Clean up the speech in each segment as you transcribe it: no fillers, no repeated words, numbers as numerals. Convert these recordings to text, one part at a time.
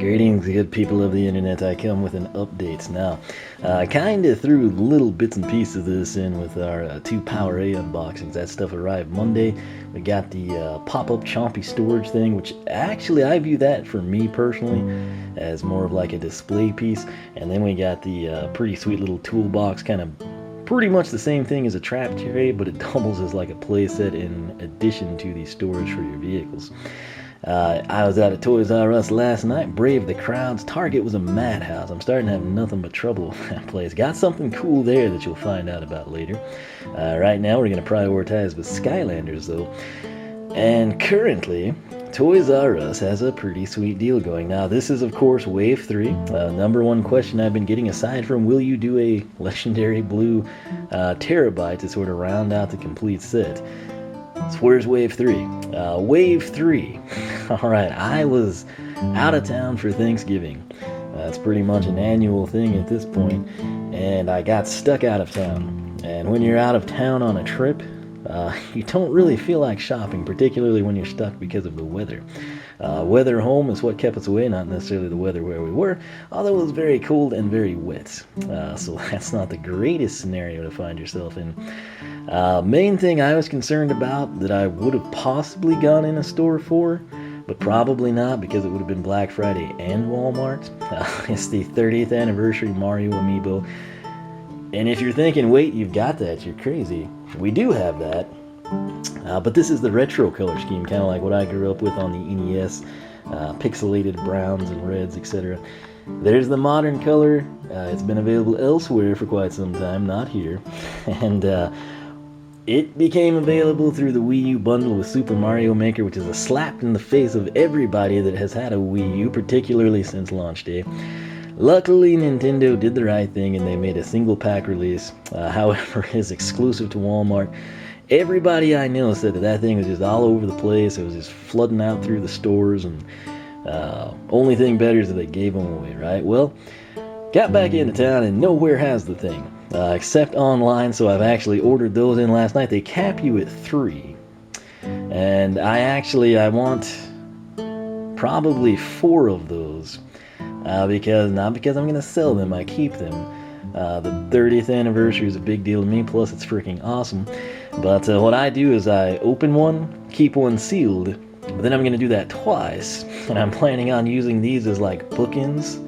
Greetings, good people of the internet. I come with an update now. I kind of threw little bits and pieces of this in with our 2 Power A unboxings. That stuff arrived Monday. We got the pop-up chompy storage thing, which actually I view that, for me personally, as more of like a display piece. And then we got the pretty sweet little toolbox, kind of pretty much the same thing as a trap tray, but it doubles as like a play set in addition to the storage for your vehicles. I was out at Toys R Us last night, braved the crowds. Target was a madhouse. I'm starting to have nothing but trouble with that place. Got something cool there that you'll find out about later. Right now we're going to prioritize with Skylanders though. And currently, Toys R Us has a pretty sweet deal going. Now this is of course Wave 3. Number one question I've been getting, aside from will you do a legendary blue terabyte to sort of round out the complete set. So where's Wave 3? Wave 3. Alright, I was out of town for Thanksgiving. It's pretty much an annual thing at this point, and I got stuck out of town. And when you're out of town on a trip, you don't really feel like shopping, particularly when you're stuck because of the weather. Weather home is what kept us away, not necessarily the weather where we were, although it was very cold and very wet. So that's not the greatest scenario to find yourself in. Main thing I was concerned about that I would have possibly gone in a store for, but probably not because it would have been Black Friday and Walmart. It's the 30th anniversary Mario Amiibo. And if you're thinking, wait, you've got that, you're crazy. We do have that. But this is the retro color scheme, kind of like what I grew up with on the NES, pixelated browns and reds, etc. There's the modern color. It's been available elsewhere for quite some time, not here. And it became available through the Wii U bundle with Super Mario Maker, which is a slap in the face of everybody that has had a Wii U, particularly since launch day. Luckily, Nintendo did the right thing and they made a single pack release. However, it's exclusive to Walmart. Everybody I know said that thing was just all over the place. It was just flooding out through the stores, and only thing better is that they gave them away, right? Well, got back into town and nowhere has the thing, except online, so I've actually ordered those in last night. They cap you at 3. And I want probably 4 of those, not because I'm going to sell them, I keep them. The 30th anniversary is a big deal to me, plus it's freaking awesome. But what I do is I open one, keep one sealed, but then I'm going to do that twice, and I'm planning on using these as like bookends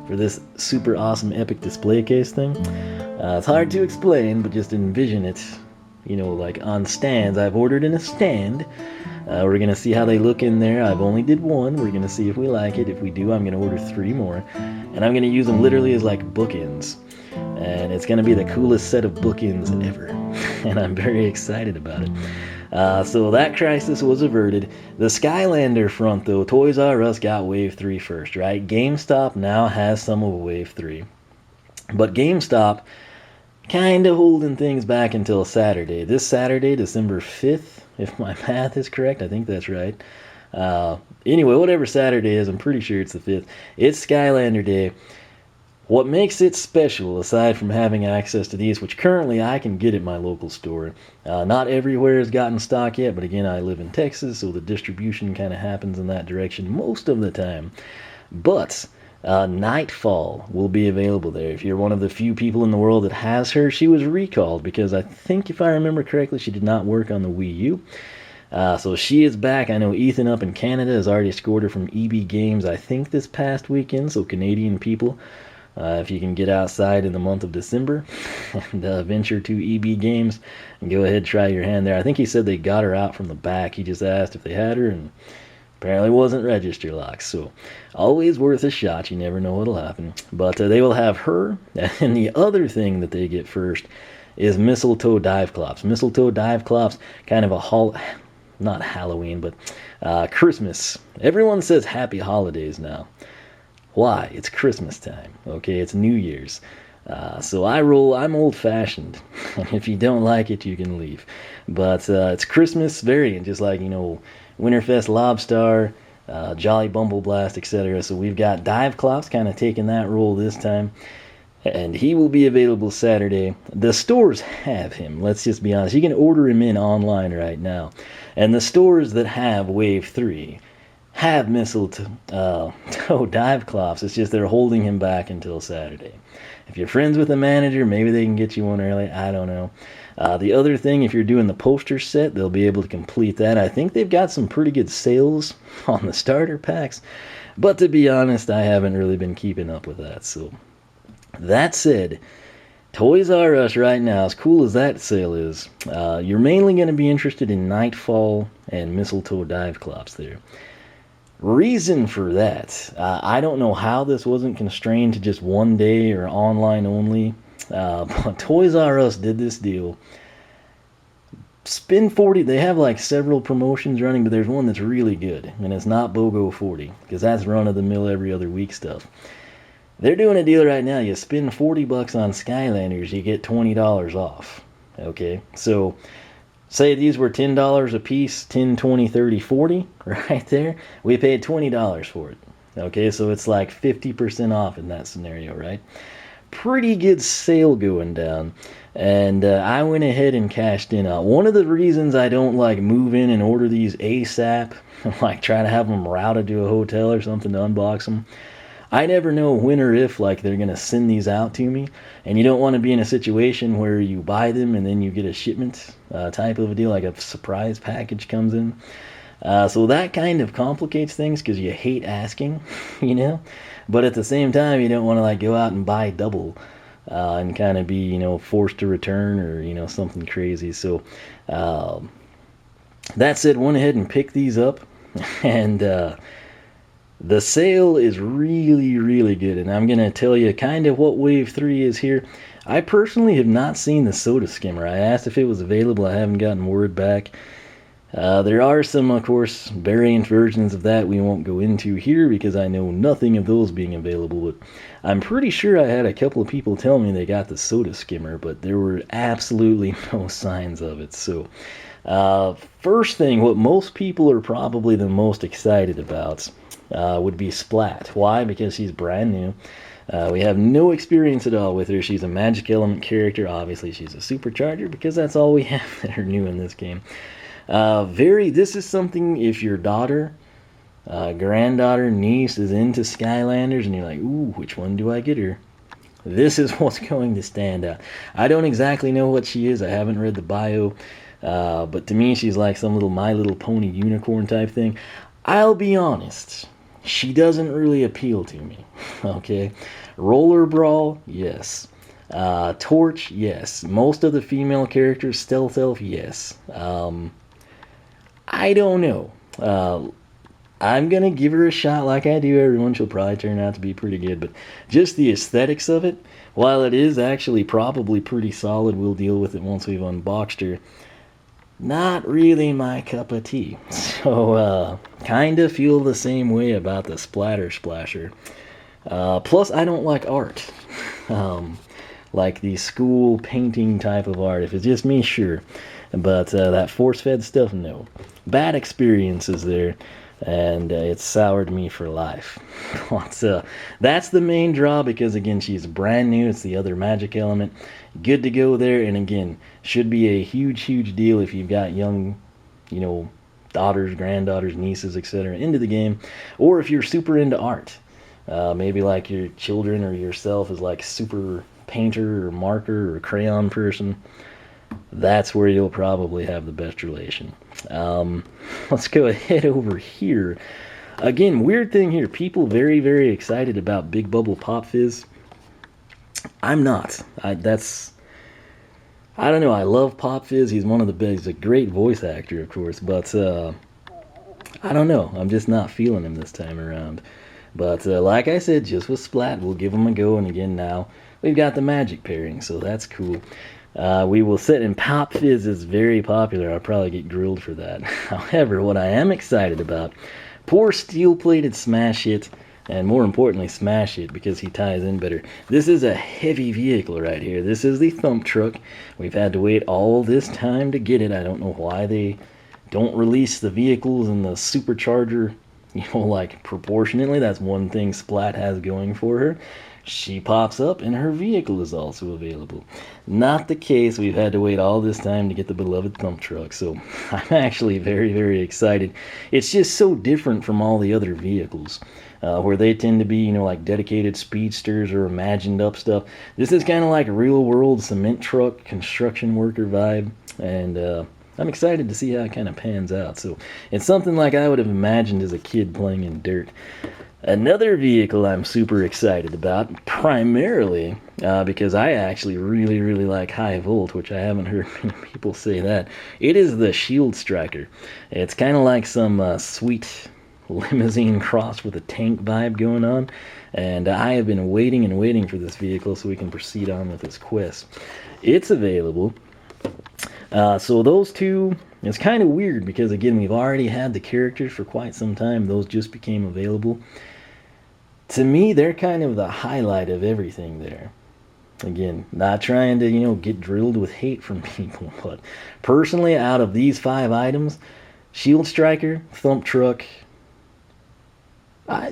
for this super awesome epic display case thing. It's hard to explain, but just envision it, you know, like on stands. I've ordered in a stand. We're going to see how they look in there. I've only did one. We're going to see if we like it. If we do, I'm going to order 3 more, and I'm going to use them literally as like bookends. And it's going to be the coolest set of bookends ever. And I'm very excited about it. So that crisis was averted. The Skylander front, though, Toys R Us got Wave 3 first, right? GameStop now has some of Wave 3. But GameStop kind of holding things back until Saturday. This Saturday, December 5th, if my math is correct. I think that's right. Anyway, whatever Saturday is, I'm pretty sure it's the 5th. It's Skylander Day. What makes it special, aside from having access to these, which currently I can get at my local store, not everywhere has gotten stock yet, but again, I live in Texas, so the distribution kind of happens in that direction most of the time. But Nightfall will be available there. If you're one of the few people in the world that has her, she was recalled because I think, if I remember correctly, she did not work on the Wii U. So she is back. I know Ethan up in Canada has already scored her from EB Games, I think this past weekend, so Canadian people, if you can get outside in the month of December and venture to EB Games and go ahead and try your hand there. I think he said they got her out from the back. He just asked if they had her, and apparently wasn't register locked. So always worth a shot. You never know what'll happen. But they will have her. And the other thing that they get first is Mistletoe Dive-Clops. Mistletoe Dive-Clops, kind of a not Halloween, but Christmas. Everyone says happy holidays now. Why? It's Christmas time, okay? It's New Year's. So I'm old-fashioned. And if you don't like it, you can leave. But it's Christmas variant, just like, you know, Winterfest Lobstar, Jolly Bumble Blast, etc. So we've got Dive-Clops kind of taking that role this time. And he will be available Saturday. The stores have him, let's just be honest. You can order him in online right now. And the stores that have Wave 3 have mistletoe Dive-Clops. It's just they're holding him back until Saturday. If you're friends with the manager, maybe they can get you one early. I don't know. The other thing, if you're doing the poster set, they'll be able to complete that. I think they've got some pretty good sales on the starter packs. But to be honest, I haven't really been keeping up with that. So that said, Toys R Us right now, as cool as that sale is, you're mainly going to be interested in Nightfall and Mistletoe Dive-Clops there. Reason for that, I don't know how this wasn't constrained to just one day or online only, but Toys R Us did this deal. Spin 40, they have like several promotions running, but there's one that's really good, and it's not BOGO 40, because that's run-of-the-mill every other week stuff. They're doing a deal right now. You spend $40 on Skylanders, you get $20 off. Okay, so say these were $10 a piece, 10, 20, 30, 40, right there. We paid $20 for it. Okay, so it's like 50% off in that scenario, right? Pretty good sale going down. And I went ahead and cashed in. One of the reasons I don't like move in and order these ASAP, like try to have them routed to a hotel or something to unbox them, I never know when or if like they're going to send these out to me, and you don't want to be in a situation where you buy them and then you get a shipment type of a deal, like a surprise package comes in. So that kind of complicates things because you hate asking, you know, but at the same time you don't want to like go out and buy double and kind of be, you know, forced to return or, you know, something crazy. So that said, went ahead and picked these up, and the sale is really, really good, and I'm going to tell you kind of what Wave 3 is here. I personally have not seen the soda skimmer. I asked if it was available. I haven't gotten word back. There are some, of course, variant versions of that we won't go into here because I know nothing of those being available, but I'm pretty sure I had a couple of people tell me they got the soda skimmer, but there were absolutely no signs of it. So first thing, what most people are probably the most excited about would be Splat. Why? Because she's brand new. We have no experience at all with her. She's a magic element character. Obviously, she's a supercharger because that's all we have that are new in this game. This is something if your daughter, granddaughter, niece is into Skylanders and you're like, ooh, which one do I get her? This is what's going to stand out. I don't exactly know what she is. I haven't read the bio. But to me, she's like some little My Little Pony unicorn type thing. I'll be honest. She doesn't really appeal to me, okay? Roller Brawl, yes. Torch, yes. Most of the female characters, Stealth Elf, yes. I don't know. I'm going to give her a shot like I do everyone. She'll probably turn out to be pretty good, but just the aesthetics of it, while it is actually probably pretty solid, we'll deal with it once we've unboxed her. Not really my cup of tea. So, kind of feel the same way about the Splatter Splasher. Plus, I don't like art. Like the school painting type of art. If it's just me, sure. But that force-fed stuff, no. Bad experiences there. And it's soured me for life. That's the main draw because, again, she's brand new. It's the other magic element. Good to go there. And, again, should be a huge, huge deal if you've got young, you know, daughters, granddaughters, nieces, etc. into the game. Or if you're super into art. Maybe like your children or yourself is like super painter or marker or crayon person. That's where you'll probably have the best relation. Let's go ahead over here. Again, weird thing here. People very, very excited about Big Bubble Pop Fizz. I'm not. I don't know. I love Pop Fizz. He's one of the best. He's a great voice actor, of course. But I don't know. I'm just not feeling him this time around. But like I said, just with Splat, we'll give him a go. And again, now we've got the magic pairing, so that's cool. We will sit, and Pop Fizz is very popular. I'll probably get grilled for that. However, what I am excited about, poor steel-plated Smash Hit, and more importantly, Smash Hit, because he ties in better. This is a heavy vehicle right here. This is the Thump Truck. We've had to wait all this time to get it. I don't know why they don't release the vehicles and the supercharger, you know, like proportionately. That's one thing Splat has going for her. she pops up and her vehicle is also available. Not the case. We've had to wait all this time to get the beloved dump truck, so I'm actually very, very excited. It's just so different from all the other vehicles, where they tend to be, you know, like dedicated speedsters or imagined up stuff. This is kind of like a real world cement truck, construction worker vibe, and I'm excited to see how it kind of pans out. So it's something like I would have imagined as a kid playing in dirt. Another vehicle I'm super excited about, primarily because I actually really, really like high volt, which I haven't heard many people say that. It is the Shield Striker. It's kind of like some sweet limousine cross with a tank vibe going on, and I have been waiting and waiting for this vehicle so we can proceed on with this quest. It's available. So those two, it's kind of weird because, again, we've already had the characters for quite some time. Those just became available. To me, they're kind of the highlight of everything there. Again, not trying to, you know, get drilled with hate from people, but personally, out of these 5 items, Shield Striker, Thump Truck,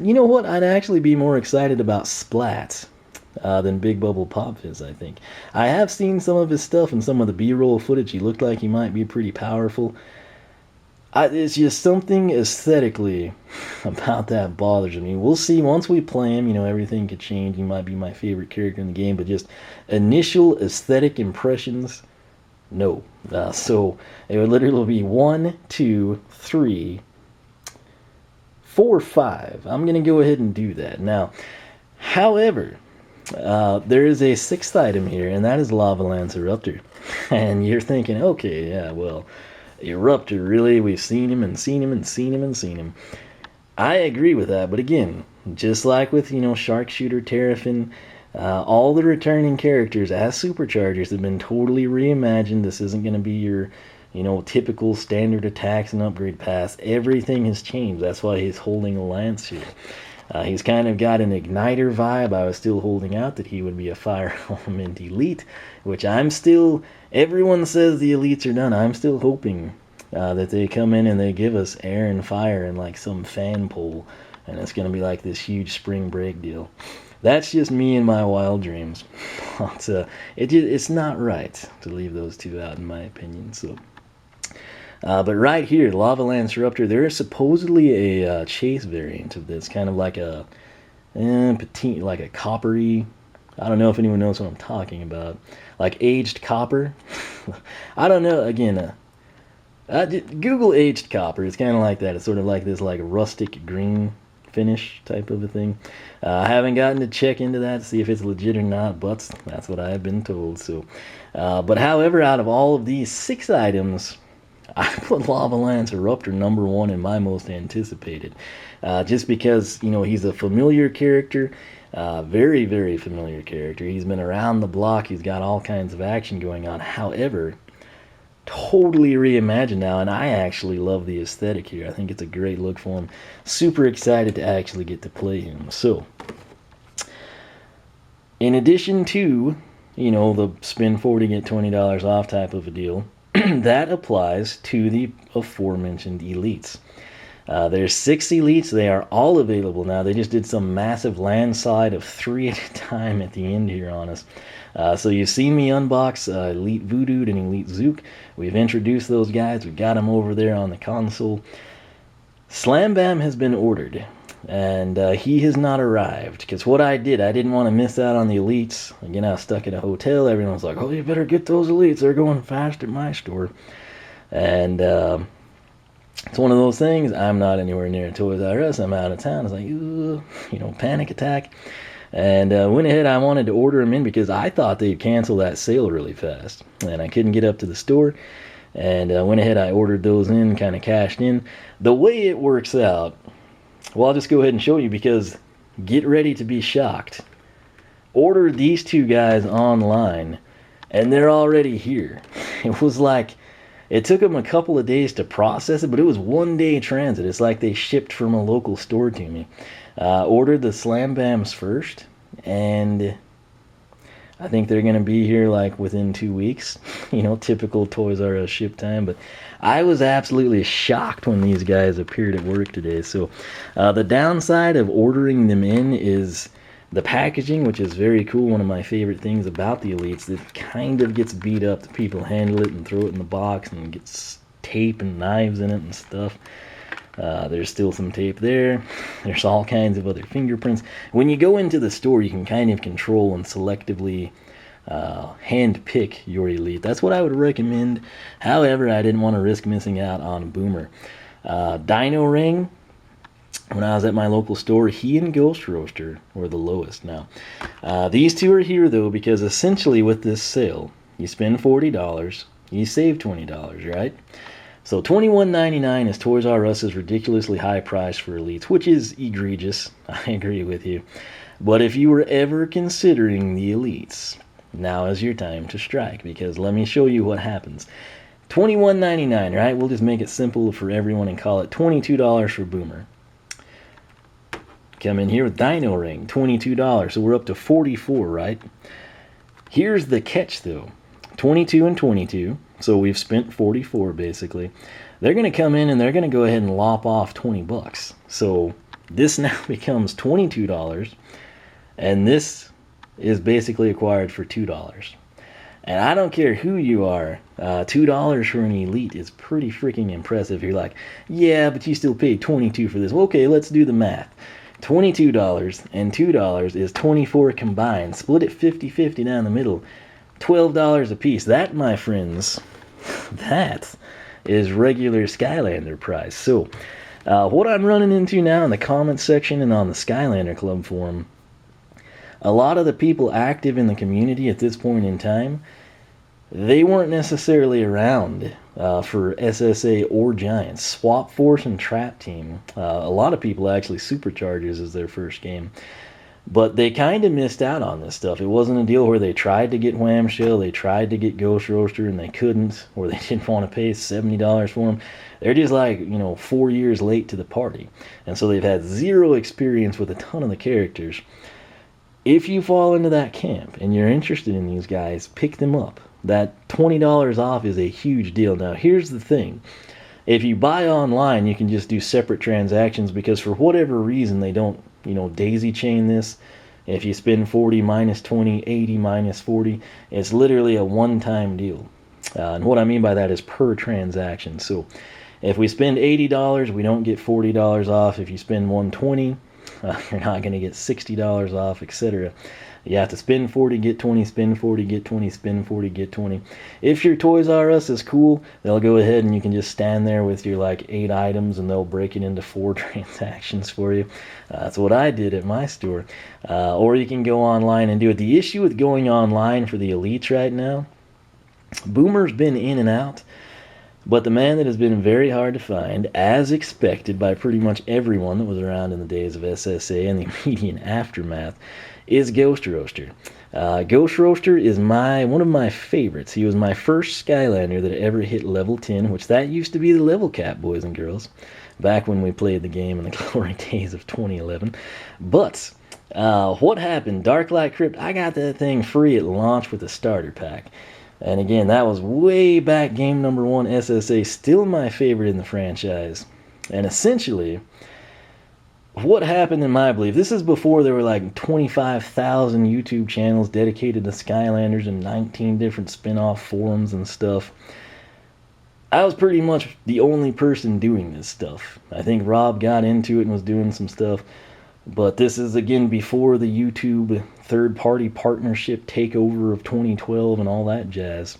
you know what? I'd actually be more excited about Splat than Big Bubble Pop Fizz, I think. I have seen some of his stuff and some of the B-roll footage. He looked like he might be pretty powerful. It's just something aesthetically about that bothers me. We'll see once we play him. You know, everything could change. He might be my favorite character in the game, but just initial aesthetic impressions, no. So it would literally be 1, 2, 3, 4, 5. I'm going to go ahead and do that. Now, however, there is a 6th item here, and that is Lava Lance Eruptor. And you're thinking, okay, yeah, well, Eruptor, really? We've seen him and seen him and seen him and seen him. I agree with that, but again, just like with, you know, Sharkshooter, Terrafin, all the returning characters as Superchargers have been totally reimagined. This isn't going to be your, you know, typical standard attacks and upgrade paths. Everything has changed. That's why he's holding a lance here. He's kind of got an Igniter vibe. I was still holding out that he would be a Fire Element Elite, which I'm still, everyone says the Elites are done. I'm still hoping that they come in and they give us Air and Fire and like some fan pole, and it's going to be like this huge spring break deal. That's just me and my wild dreams. But it's not right to leave those two out, in my opinion. So. But right here, Lava Lance Eruptor, there is supposedly a chase variant of this, kind of like a petite, like a coppery. I don't know if anyone knows what I'm talking about. Like aged copper. I don't know. Again, Google aged copper. It's kind of like that. It's sort of like this, like rustic green finish type of a thing. I haven't gotten to check into that to see if it's legit or not, but that's what I have been told. So, but however, out of all of these 6 items, I put Lava Lance Eruptor number 1 in my most anticipated. Just because, you know, he's a familiar character. Very, very familiar character. He's been around the block. He's got all kinds of action going on. However, totally reimagined now, and I actually love the aesthetic here. I think it's a great look for him. Super excited to actually get to play him. So, in addition to, you know, the spend 40, get $20 off type of a deal, that applies to the aforementioned elites. There's 6 elites. They are all available now. They just did some massive landslide of 3 at a time at the end here on us. So you've seen me unbox Elite Voodoo and Elite Zook. We've introduced those guys. We've got them over there on the console. Slam Bam has been ordered, and he has not arrived. Because what I didn't want to miss out on the elites. Again, I was stuck in a hotel. Everyone was like, oh, you better get those elites. They're going fast at my store. And it's one of those things. I'm not anywhere near Toys R Us. I'm out of town. It's like, you know, panic attack. And went ahead, I wanted to order them in because I thought they'd cancel that sale really fast. And I couldn't get up to the store. And went ahead, I ordered those in, kind of cashed in. The way it works out, well, I'll just go ahead and show you because get ready to be shocked. Order these 2 guys online, and they're already here. It was like, it took them a couple of days to process it, but it was 1-day transit. It's like they shipped from a local store to me. Ordered the Slam Bams first, and I think they're going to be here like within 2 weeks. You know, typical Toys R Us ship time. But I was absolutely shocked when these guys appeared at work today. So the downside of ordering them in is The packaging, which is very cool, one of my favorite things about the Elites, it kind of gets beat up. The people handle it and throw it in the box and gets tape and knives in it and stuff. There's still some tape there. There's all kinds of other fingerprints. When you go into the store, you can kind of control and selectively hand pick your Elite. That's what I would recommend. However, I didn't want to risk missing out on Boomer. Dino-Rang, when I was at my local store, he and Ghost Roaster were the lowest. Now, these two are here, though, because essentially with this sale, you spend $40, you save $20, right? So $21.99 is Toys R Us's ridiculously high price for Elites, which is egregious. I agree with you. But if you were ever considering the Elites, now is your time to strike, because let me show you what happens. $21.99, right? We'll just make it simple for everyone and call it $22 for Boomer. Come in here with Dino-Rang, $22. So we're up to $44, right? Here's the catch, though. 22 and 22. So we've spent $44, basically. They're going to come in and they're going to go ahead and lop off $20. So this now becomes $22. And this is basically acquired for $2. And I don't care who you are, $2 for an Elite is pretty freaking impressive. You're like, yeah, but you still paid $22 for this. Well, okay, let's do the math. $22 and $2 is $24 combined. Split it 50-50 down the middle. $12 a piece. That, my friends, that is regular Skylander price. So, what I'm running into now in the comments section and on the Skylander Club forum, a lot of the people active in the community at this point in time, they weren't necessarily around for SSA or Giants. Swap Force and Trap Team. A lot of people actually SuperChargers as their first game. But they kind of missed out on this stuff. It wasn't a deal where they tried to get Wham Shell, they tried to get Ghost Roaster, and they couldn't, or they didn't want to pay $70 for them. They're just like, 4 years late to the party. And so they've had zero experience with a ton of the characters. If you fall into that camp and you're interested in these guys, pick them up. That $20 off is a huge deal. Now, here's the thing. If you buy online, you can just do separate transactions because for whatever reason they don't, daisy chain this. If you spend 40 minus 20, 80 minus 40, it's literally a one-time deal. And what I mean by that is per transaction. So if we spend $80, we don't get $40 off. If you spend $120, you're not going to get $60 off, etc. You have to spend 40, get 20, spend 40, get 20, spend 40, get 20. If your Toys R Us is cool, they'll go ahead and you can just stand there with your 8 items and they'll break it into 4 transactions for you. That's what I did at my store. Or you can go online and do it. The issue with going online for the Elites right now, Boomer's been in and out. But the man that has been very hard to find, as expected by pretty much everyone that was around in the days of SSA and the immediate aftermath, is Ghost Roaster. Ghost Roaster is one of my favorites. He was my first Skylander that ever hit level 10, which that used to be the level cap, boys and girls, back when we played the game in the glory days of 2011. But what happened? Darklight Crypt, I got that thing free at launch with a starter pack. And again, that was way back game number 1 SSA, still my favorite in the franchise. And essentially, what happened in my belief, this is before there were 25,000 YouTube channels dedicated to Skylanders and 19 different spin-off forums and stuff. I was pretty much the only person doing this stuff. I think Rob got into it and was doing some stuff. But this is, again, before the YouTube third-party partnership takeover of 2012 and all that jazz.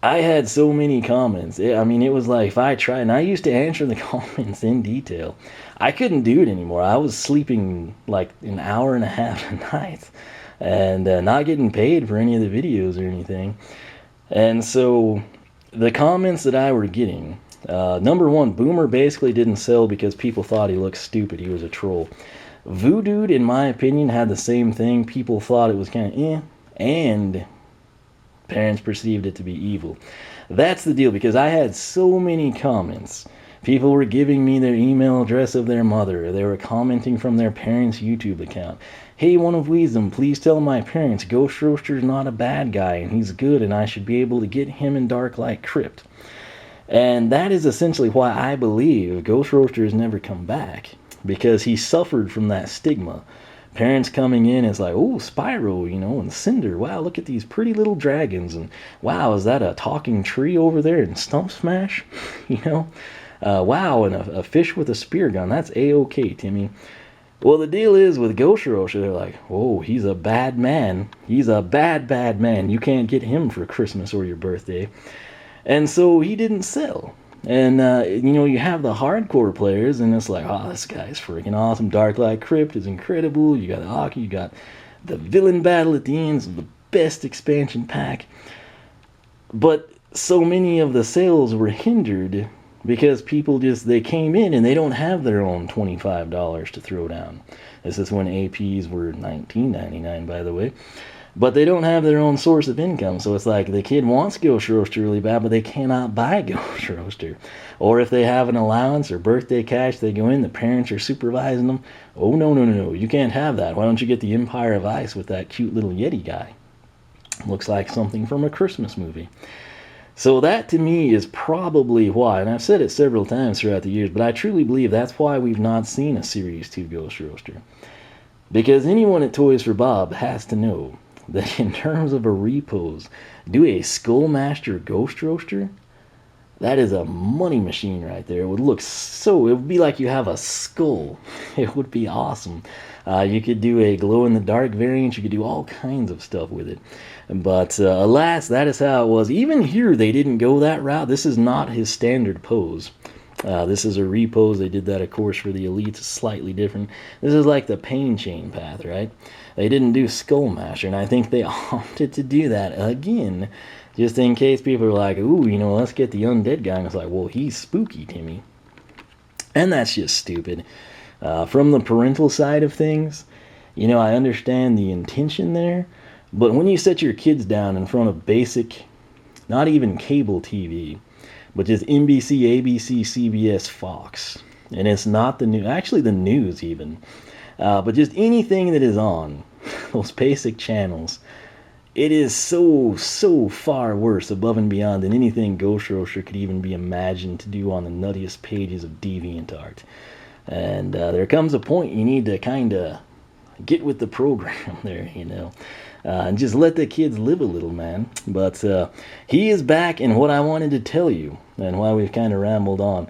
I had so many comments. It was like, if I tried, and I used to answer the comments in detail, I couldn't do it anymore. I was sleeping an hour and a half a night and not getting paid for any of the videos or anything. And so the comments that I were getting, number 1, Boomer basically didn't sell because people thought he looked stupid. He was a troll. Voodoo, in my opinion, had the same thing. People thought it was kind of and parents perceived it to be evil. That's the deal, because I had so many comments. People were giving me their email address of their mother. They were commenting from their parents' YouTube account. Hey, one of Wisdom, please tell my parents Ghost Roaster's not a bad guy and he's good and I should be able to get him in Darklight Crypt. And that is essentially why I believe Ghost Roaster has never come back, because he suffered from that stigma. Parents coming in, it's like, oh, Spyro, and Cinder. Wow, look at these pretty little dragons. And wow, is that a talking tree over there in Stump Smash? Wow, and a fish with a spear gun. That's A-OK, Timmy. Well, the deal is with Ghost Roaster, they're like, oh, he's a bad man. He's a bad, bad man. You can't get him for Christmas or your birthday. And so he didn't sell. And, you have the hardcore players, and it's like, oh, this guy's freaking awesome. Darklight Crypt is incredible. You got Aki, you got the villain battle at the end, the best expansion pack. But so many of the sales were hindered because people they came in and they don't have their own $25 to throw down. This is when APs were $19.99, by the way. But they don't have their own source of income, so it's like the kid wants Ghost Roaster really bad, but they cannot buy Ghost Roaster. Or if they have an allowance or birthday cash, they go in, the parents are supervising them. Oh, no, you can't have that. Why don't you get the Empire of Ice with that cute little Yeti guy? Looks like something from a Christmas movie. So that to me is probably why, and I've said it several times throughout the years, but I truly believe that's why we've not seen a Series 2 Ghost Roaster. Because anyone at Toys for Bob has to know that in terms of a repose, do a Skullmaster Ghost Roaster, that is a money machine right there. It would be like you have a skull. It would be awesome. You could do a glow-in-the-dark variant. You could do all kinds of stuff with it. But alas, that is how it was. Even here, they didn't go that route. This is not his standard pose. This is a repose. They did that, of course, for the Elites. It's slightly different. This is like the Pain Chain path, right? They didn't do Skullmaster, and I think they opted to do that again, just in case people are like, ooh, let's get the undead guy. And it's like, well, he's spooky, Timmy. And that's just stupid. From the parental side of things, I understand the intention there, but when you set your kids down in front of basic, not even cable TV, but just NBC, ABC, CBS, Fox, and it's not the news, actually the news even, but just anything that is on those basic channels, it is so far worse above and beyond than anything Ghost Roaster could even be imagined to do on the nuttiest pages of DeviantArt. And there comes a point you need to kind of get with the program there, and just let the kids live a little, man. But he is back, and what I wanted to tell you, and why we've kind of rambled on,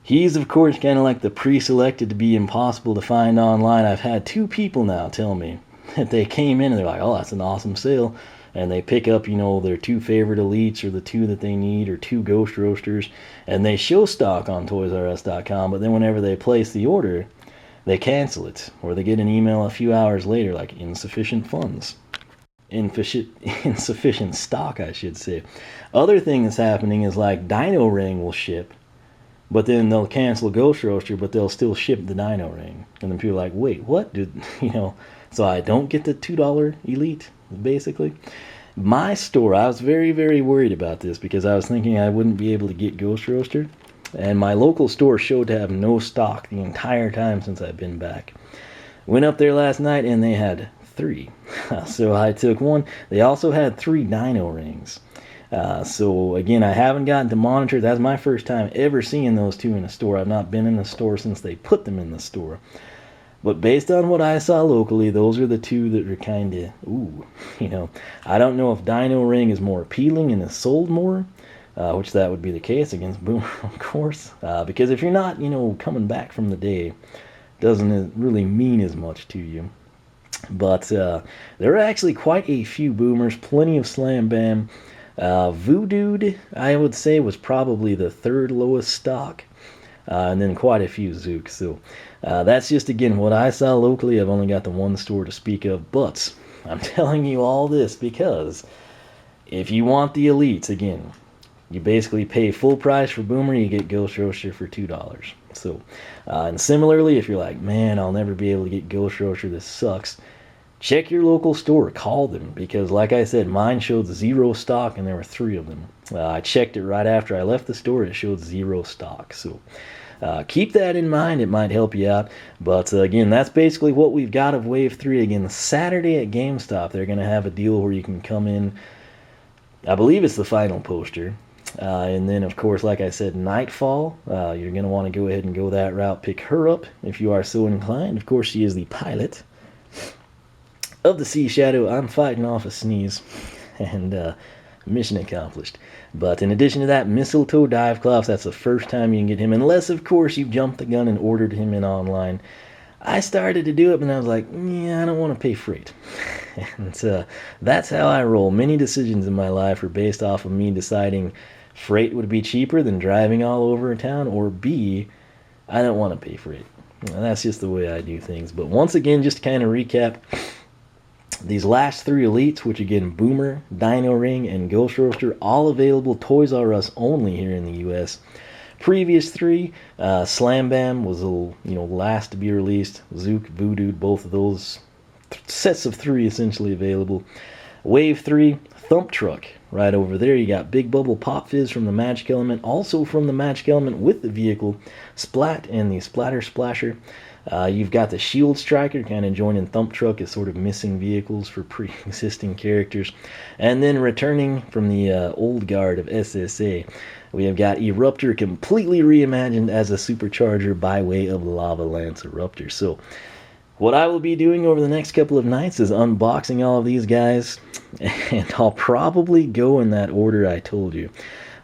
he's, of course, kind of like the pre-selected to be impossible to find online. I've had 2 people now tell me that they came in and they're like, oh, that's an awesome sale. And they pick up, their 2 favorite Elites or the 2 that they need or 2 Ghost Roasters. And they show stock on ToysRUs.com, but then whenever they place the order, they cancel it. Or they get an email a few hours later like, insufficient funds. Insufficient stock, I should say. Other thing that's happening is like Dino-Rang will ship, but then they'll cancel Ghost Roaster, but they'll still ship the Dino-Rang. And then people are like, wait, what? So I don't get the $2 Elite, basically. My store, I was very, very worried about this because I was thinking I wouldn't be able to get Ghost Roaster. And my local store showed to have no stock the entire time since I've been back. Went up there last night and they had 3. So I took 1. They also had 3 Dino-Rings. So again, I haven't gotten to monitor. That's my first time ever seeing those 2 in a store. I've not been in the store since they put them in the store. But based on what I saw locally, those are the 2 that are kind of, ooh, I don't know if Dino-Rang is more appealing and is sold more, which that would be the case against Boomer, of course. Because if you're not, coming back from the day, doesn't it really mean as much to you. But there are actually quite a few Boomers, plenty of Slam Bam. Voodooed, I would say, was probably the 3rd lowest stock. And then quite a few Zooks. So that's just, again, what I saw locally. I've only got the 1 store to speak of. But I'm telling you all this because if you want the Elites, again, you basically pay full price for Boomer. You get Ghost Roaster for $2. So, and similarly, if you're like, man, I'll never be able to get Ghost Roaster, this sucks. Check your local store. Call them. Because like I said, mine showed 0 stock and there were 3 of them. I checked it right after I left the store. It showed 0 stock. So keep that in mind. It might help you out. But again, that's basically what we've got of Wave 3. Again, Saturday at GameStop, they're going to have a deal where you can come in. I believe it's the final poster. And then, of course, like I said, Nightfall. You're going to want to go ahead and go that route. Pick her up if you are so inclined. Of course, she is the pilot. of the Sea Shadow, I'm fighting off a sneeze, and mission accomplished. But in addition to that, Mistletoe Dive-Clops, that's the first time you can get him, unless, of course, you jumped the gun and ordered him in online. I started to do it, and I was like, yeah, I don't want to pay freight. And that's how I roll. Many decisions in my life are based off of me deciding freight would be cheaper than driving all over a town, or B, I don't want to pay freight. And that's just the way I do things. But once again, just to kind of recap, these last three elites, which again, Boomer, Dino-Rang, and Ghost Roaster, all available Toys R Us only here in the U.S. Previous three, Slam Bam was the last to be released. Zook, Voodoo, both of those sets of three essentially available. Wave 3, Thump Truck, right over there. You got Big Bubble Pop Fizz from the Magic Element, also from the Magic Element with the vehicle, Splat and the Splatter Splasher. You've got the Shield Striker, kind of joining Thump Truck as sort of missing vehicles for pre-existing characters. And then returning from the old guard of SSA, we have got Eruptor, completely reimagined as a supercharger by way of Lava Lance Eruptor. So what I will be doing over the next couple of nights is unboxing all of these guys, and I'll probably go in that order I told you.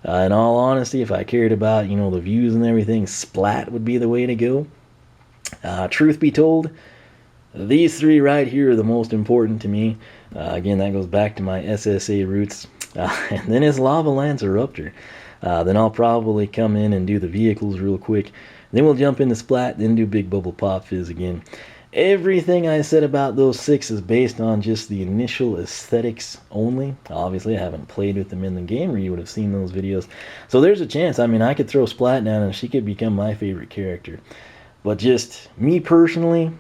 In all honesty, if I cared about, the views and everything, Splat would be the way to go. Truth be told, these three right here are the most important to me. Again, that goes back to my SSA roots. And then it's Lava Lance Eruptor. Then I'll probably come in and do the vehicles real quick. Then we'll jump into Splat, then do Big Bubble Pop Fizz again. Everything I said about those six is based on just the initial aesthetics only. Obviously, I haven't played with them in the game, or you would have seen those videos. So there's a chance. I could throw Splat down and she could become my favorite character. But just me personally,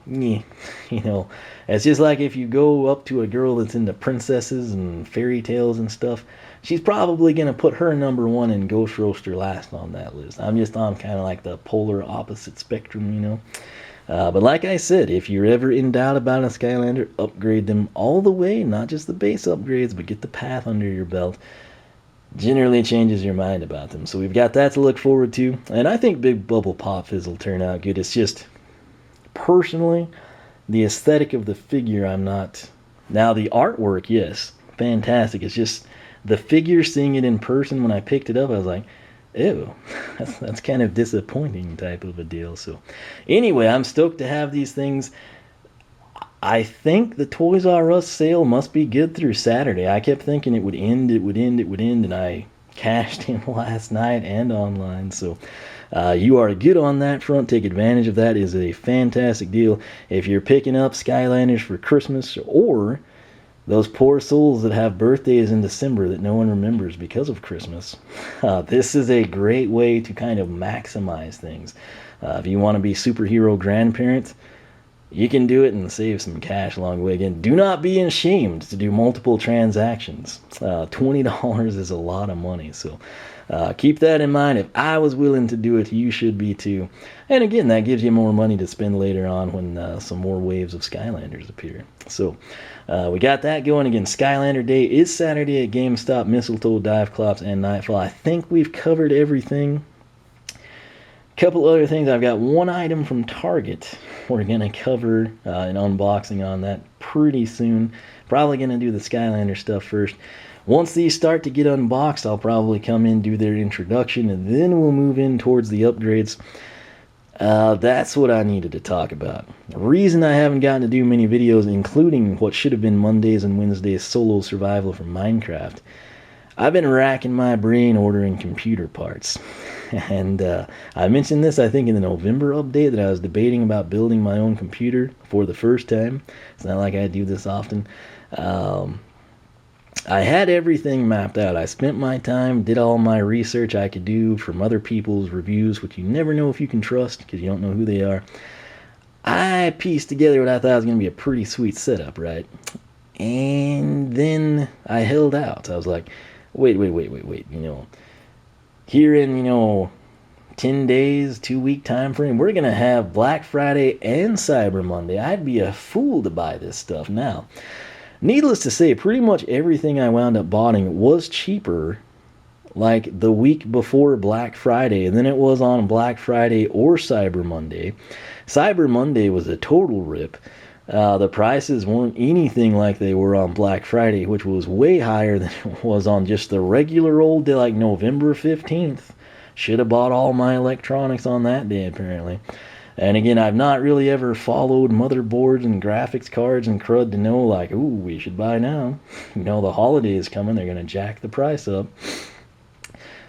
it's just like if you go up to a girl that's into princesses and fairy tales and stuff, she's probably going to put her number one and Ghost Roaster last on that list. I'm kind of like the polar opposite spectrum, But like I said, if you're ever in doubt about a Skylander, upgrade them all the way, not just the base upgrades, but get the path under your belt. Generally changes your mind about them. So we've got that to look forward to. And I think Big Bubble Pop Fizz will turn out good. It's just, personally, the aesthetic of the figure I'm not... Now the artwork, yes, fantastic. It's just the figure, seeing it in person when I picked it up, I was like, ew, that's kind of disappointing type of a deal. So anyway, I'm stoked to have these things. I think the Toys R Us sale must be good through Saturday. I kept thinking it would end, and I cashed in last night and online. So you are good on that front. Take advantage of that. It is a fantastic deal. If you're picking up Skylanders for Christmas, or those poor souls that have birthdays in December that no one remembers because of Christmas, this is a great way to kind of maximize things. If you want to be superhero grandparents, you can do it and save some cash along the way. Again, do not be ashamed to do multiple transactions. $20 is a lot of money, so keep that in mind. If I was willing to do it, you should be too. And again, that gives you more money to spend later on when some more waves of Skylanders appear. So we got that going. Again, Skylander Day is Saturday at GameStop, Mistletoe, Dive-Clops, and Nightfall. I think we've covered everything. Couple other things. I've got one item from Target. We're going to cover an unboxing on that pretty soon. Probably going to do the Skylander stuff first. Once these start to get unboxed, I'll probably come in, do their introduction, and then we'll move in towards the upgrades. That's what I needed to talk about. The reason I haven't gotten to do many videos, including what should have been Mondays and Wednesdays solo survival from Minecraft, I've been racking my brain ordering computer parts. And I mentioned this, I think, in the November update, that I was debating about building my own computer for the first time. It's not like I do this often. I had everything mapped out. I spent my time, did all my research I could do from other people's reviews, which you never know if you can trust because you don't know who they are. I pieced together what I thought was going to be a pretty sweet setup, right? And then I held out. I was like, wait. Here in, 10 days, 2-week time frame, we're going to have Black Friday and Cyber Monday. I'd be a fool to buy this stuff now. Needless to say, pretty much everything I wound up buying was cheaper like the week before Black Friday than it was on Black Friday or Cyber Monday. Cyber Monday was a total rip. The prices weren't anything like they were on Black Friday, which was way higher than it was on just the regular old day, like November 15th. Should have bought all my electronics on that day, apparently. And again, I've not really ever followed motherboards and graphics cards and crud to know, like, ooh, we should buy now. You know, the holiday is coming, they're going to jack the price up.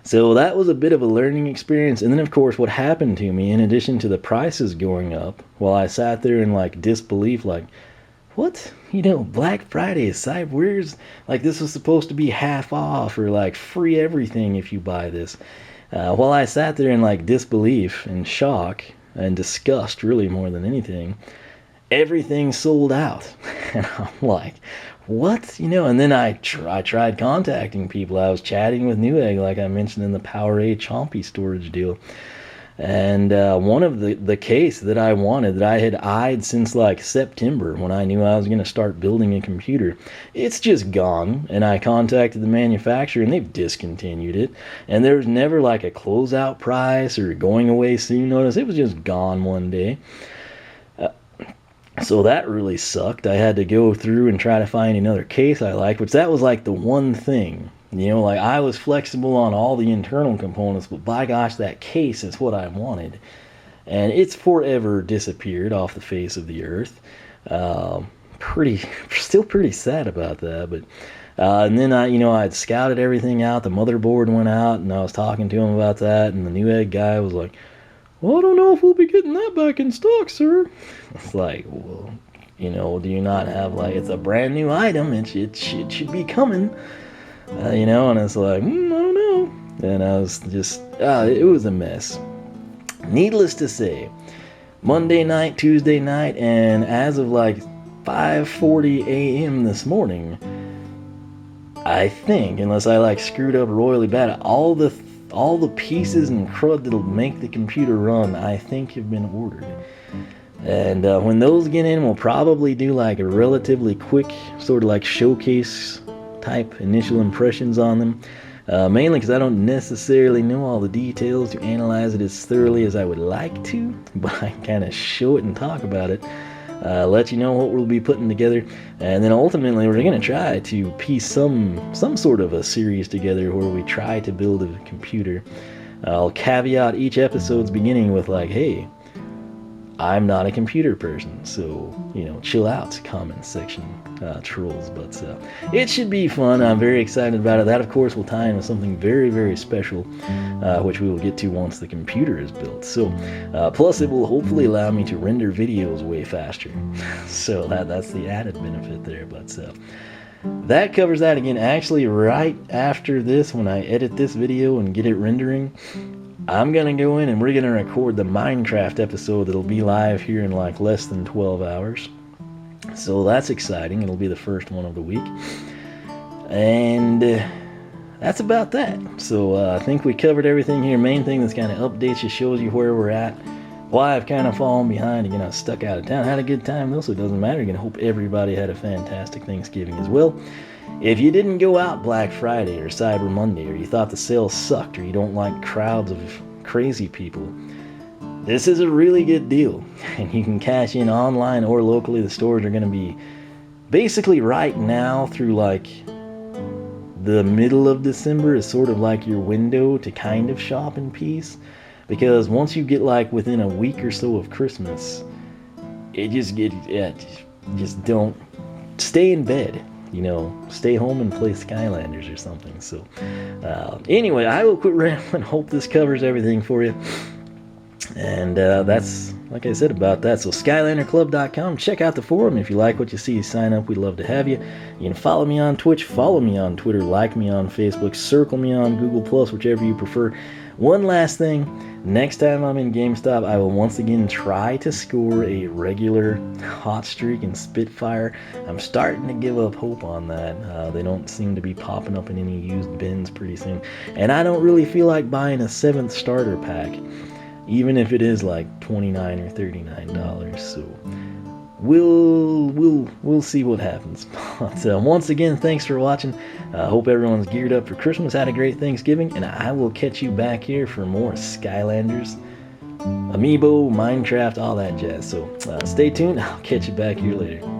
So that was a bit of a learning experience. And then, of course, what happened to me, in addition to the prices going up, while I sat there in, like, disbelief, like, what? You know, Black Friday, where's, like, this was supposed to be half off or, like, free everything if you buy this. While I sat there in, like, disbelief and shock, and disgust really more than anything, everything sold out. And I'm like, what? You know, and then I tried contacting people. I was chatting with Newegg, like I mentioned in the PowerA Chompy storage deal. And one of the case that I wanted, that I had eyed since like September when I knew I was going to start building a computer, it's just gone. And I contacted the manufacturer and they've discontinued it. And there was never like a closeout price or going away soon notice. It was just gone one day. So that really sucked. I had to go through and try to find another case I liked, which that was like the one thing. You know, like I was flexible on all the internal components, but by gosh, that case is what I wanted. And it's forever disappeared off the face of the earth. Still pretty sad about that. But and then I'd scouted everything out. The motherboard went out, and I was talking to him about that. And the Newegg guy was like, "Well, I don't know if we'll be getting that back in stock, sir." It's like, well, you know, do you not have, like, it's a brand new item. It should be coming. You know, and it's like, I don't know. And I was just, it was a mess. Needless to say, Monday night, Tuesday night, and as of like 5:40 a.m. this morning, I think, unless I like screwed up royally bad, all the pieces and crud that'll make the computer run, I think, have been ordered. And when those get in, we'll probably do like a relatively quick sort of like showcase type initial impressions on them, mainly because I don't necessarily know all the details to analyze it as thoroughly as I would like to, but I can kind of show it and talk about it, let you know what we'll be putting together, and then ultimately we're going to try to piece some sort of a series together where we try to build a computer. I'll caveat each episode's beginning with like, hey, I'm not a computer person, so, you know, chill out, comment section trolls. But it should be fun. I'm very excited about it. That, of course, will tie in with something very, very special, which we will get to once the computer is built. So, plus it will hopefully allow me to render videos way faster. So that's the added benefit there. But that covers that. Again, actually, right after this, when I edit this video and get it rendering, I'm going to go in and we're going to record the Minecraft episode that'll be live here in like less than 12 hours. So that's exciting. It'll be the first one of the week. And that's about that. So I think we covered everything here. Main thing that's kind of updates you, shows you where we're at. Why I've kind of fallen behind. Again, I was stuck out of town. Had a good time though, so it doesn't matter. Again, I hope everybody had a fantastic Thanksgiving as well. If you didn't go out Black Friday or Cyber Monday, or you thought the sales sucked, or you don't like crowds of crazy people, this is a really good deal. And you can cash in online or locally. The stores are going to be basically right now through like the middle of December is sort of like your window to kind of shop in peace. Because once you get like within a week or so of Christmas, just don't stay in bed. You know, stay home and play Skylanders or something. So, anyway, I will quit rambling. Hope this covers everything for you. And that's, like I said, about that. So, SkylanderClub.com. Check out the forum. If you like what you see, sign up. We'd love to have you. You can follow me on Twitch, follow me on Twitter, like me on Facebook, circle me on Google+, whichever you prefer. One last thing. Next time I'm in GameStop, I will once again try to score a regular hot streak in Spitfire. I'm starting to give up hope on that. They don't seem to be popping up in any used bins pretty soon. And I don't really feel like buying a 7th starter pack, even if it is like $29 or $39. So we'll see what happens. But once again, thanks for watching. Hope everyone's geared up for Christmas, had a great Thanksgiving, and I will catch you back here for more Skylanders Amiibo, Minecraft, all that jazz. So stay tuned. I'll catch you back here later.